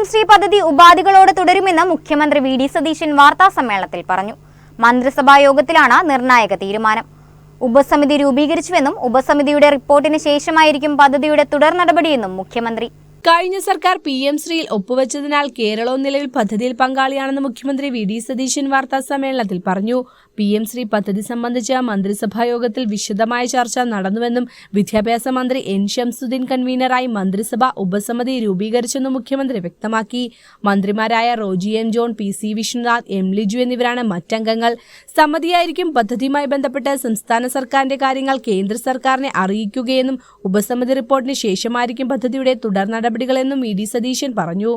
ശ്രീ പദ്ധതി ഉപാധികളോടെ തുടരുമെന്ന് മുഖ്യമന്ത്രി വി ഡി സതീശൻ വാർത്താസമ്മേളനത്തിൽ പറഞ്ഞു. മന്ത്രിസഭാ യോഗത്തിലാണ് നിർണായക തീരുമാനം. ഉപസമിതി രൂപീകരിച്ചുവെന്നും ഉപസമിതിയുടെ റിപ്പോർട്ടിന് ശേഷമായിരിക്കും പദ്ധതിയുടെ തുടർ നടപടിയെന്നും മുഖ്യമന്ത്രി. കഴിഞ്ഞ സർക്കാർ PM ശ്രീയിൽ ഒപ്പുവെച്ചതിനാൽ കേരളവും നിലവിൽ പദ്ധതിയിൽ പങ്കാളിയാണെന്ന് മുഖ്യമന്ത്രി വി ഡി സതീശൻ വാർത്താ സമ്മേളനത്തിൽ പറഞ്ഞു. PM ശ്രീ പദ്ധതി സംബന്ധിച്ച മന്ത്രിസഭാ യോഗത്തിൽ വിശദമായ ചർച്ച നടന്നുവെന്നും വിദ്യാഭ്യാസ മന്ത്രി N ഷംസുദ്ദീൻ കൺവീനറായി മന്ത്രിസഭ ഉപസമിതി രൂപീകരിച്ചെന്നും മുഖ്യമന്ത്രി വ്യക്തമാക്കി. മന്ത്രിമാരായ Roji M John, PC Vishnunath, M Liju എന്നിവരാണ് മറ്റംഗങ്ങൾ. സമിതിയായിരിക്കും പദ്ധതിയുമായി ബന്ധപ്പെട്ട് സംസ്ഥാന സർക്കാരിന്റെ കാര്യങ്ങൾ കേന്ദ്ര സർക്കാരിനെ അറിയിക്കുകയെന്നും ഉപസമിതി റിപ്പോർട്ടിന് ശേഷമായിരിക്കും പദ്ധതിയുടെ തുടർ നടപടികളെന്നും വി ഡി സതീശൻ പറഞ്ഞു.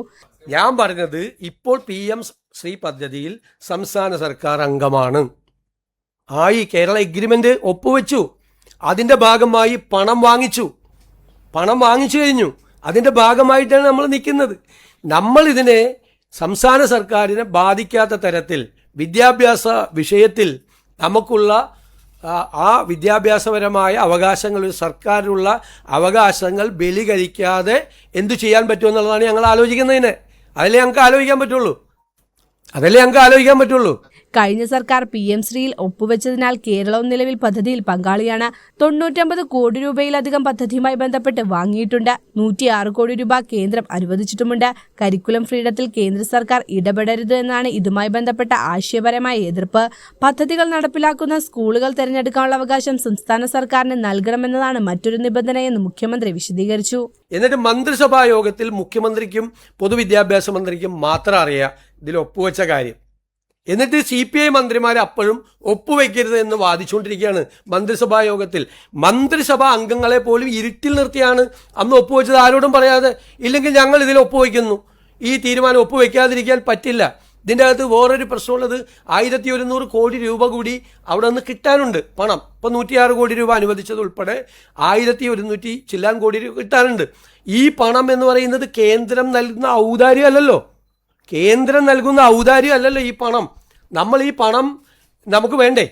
ഞാൻ പറഞ്ഞത് ഇപ്പോൾ PM ശ്രീ പദ്ധതിയിൽ സംസ്ഥാന സർക്കാർ അംഗമാണ്. കേരള എഗ്രിമെന്റ് ഒപ്പുവെച്ചു. അതിന്റെ ഭാഗമായി പണം വാങ്ങിച്ചു കഴിഞ്ഞു. അതിന്റെ ഭാഗമായിട്ടാണ് നമ്മൾ നിൽക്കുന്നത്. നമ്മൾ ഇതിനെ സംസ്ഥാന സർക്കാരിനെ ബാധിക്കാത്ത തരത്തിൽ വിദ്യാഭ്യാസ വിഷയത്തിൽ നമുക്കുള്ള ആ വിദ്യാഭ്യാസപരമായ അവകാശങ്ങൾ, സർക്കാരിനുള്ള അവകാശങ്ങൾ ബലികഴിക്കാതെ എന്തു ചെയ്യാൻ പറ്റുമെന്നുള്ളതാണ് ഞങ്ങൾ ആലോചിക്കുന്നതിന്. അതല്ലേ ഞങ്ങൾക്ക് ആലോചിക്കാൻ പറ്റുള്ളൂ. കഴിഞ്ഞ സർക്കാർ PM ശ്രീയിൽ ഒപ്പുവെച്ചതിനാൽ കേരളവും നിലവിൽ പദ്ധതിയിൽ പങ്കാളിയാണ്. 99 കോടി രൂപയിലധികം പദ്ധതിയുമായി ബന്ധപ്പെട്ട് വാങ്ങിയിട്ടുണ്ട്. 106 കോടി രൂപ കേന്ദ്രം അനുവദിച്ചിട്ടുമുണ്ട്. കരിക്കുലം ഫ്രീഡത്തിൽ കേന്ദ്ര സർക്കാർ ഇടപെടരുത് എന്നാണ് ഇതുമായി ബന്ധപ്പെട്ട ആശയപരമായ എതിർപ്പ്. പദ്ധതികൾ നടപ്പിലാക്കുന്ന സ്കൂളുകൾ തിരഞ്ഞെടുക്കാനുള്ള അവകാശം സംസ്ഥാന സർക്കാരിന് നൽകണമെന്നതാണ് മറ്റൊരു നിബന്ധനയെന്ന് മുഖ്യമന്ത്രി വിശദീകരിച്ചു. എന്നിട്ട് മന്ത്രിസഭാ യോഗത്തിൽ മുഖ്യമന്ത്രിക്കും പൊതുവിദ്യാഭ്യാസ മന്ത്രിക്കും മാത്രം അറിയാം ഇതിൽ ഒപ്പുവെച്ച കാര്യം. എന്നിട്ട് CPI മന്ത്രിമാരെ അപ്പോഴും ഒപ്പുവെക്കരുത് എന്ന് വാദിച്ചുകൊണ്ടിരിക്കുകയാണ് മന്ത്രിസഭാ യോഗത്തിൽ. മന്ത്രിസഭാ അംഗങ്ങളെ പോലും ഇരുട്ടിൽ നിർത്തിയാണ് അന്ന് ഒപ്പുവെച്ചത്, ആരോടും പറയാതെ. ഇല്ലെങ്കിൽ ഞങ്ങൾ ഇതിൽ ഒപ്പുവെക്കുന്നു. ഈ തീരുമാനം ഒപ്പുവെക്കാതിരിക്കാൻ പറ്റില്ല. ഇതിൻ്റെ അകത്ത് വേറൊരു പ്രശ്നമുള്ളത്, 1100 കോടി രൂപ കൂടി അവിടെ നിന്ന് കിട്ടാനുണ്ട് പണം. ഇപ്പം 106 കോടി രൂപ അനുവദിച്ചത് ഉൾപ്പെടെ 1100 ചില്ലാൻ കോടി രൂപ കിട്ടാനുണ്ട്. ഈ പണം എന്ന് പറയുന്നത് കേന്ദ്രം നൽകുന്ന ഔദാര്യമല്ലല്ലോ. ഈ പണം. നമ്മൾ ഈ പണം നമുക്ക് വേണ്ടേ?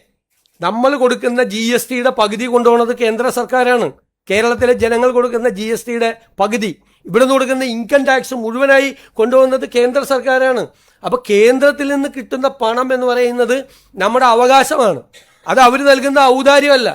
നമ്മൾ കൊടുക്കുന്ന GSTയുടെ പകുതി കൊണ്ടുപോകുന്നത് കേന്ദ്ര സർക്കാരാണ്. കേരളത്തിലെ ജനങ്ങൾ കൊടുക്കുന്ന GSTയുടെ പകുതി, ഇവിടെ നിന്ന് കൊടുക്കുന്ന ഇൻകം ടാക്സ് മുഴുവനായി കൊണ്ടുപോകുന്നത് കേന്ദ്ര സർക്കാരാണ്. അപ്പോൾ കേന്ദ്രത്തിൽ നിന്ന് കിട്ടുന്ന പണം എന്ന് പറയുന്നത് നമ്മുടെ അവകാശമാണ്. അത് അവർ നൽകുന്ന ഔദാര്യമല്ല.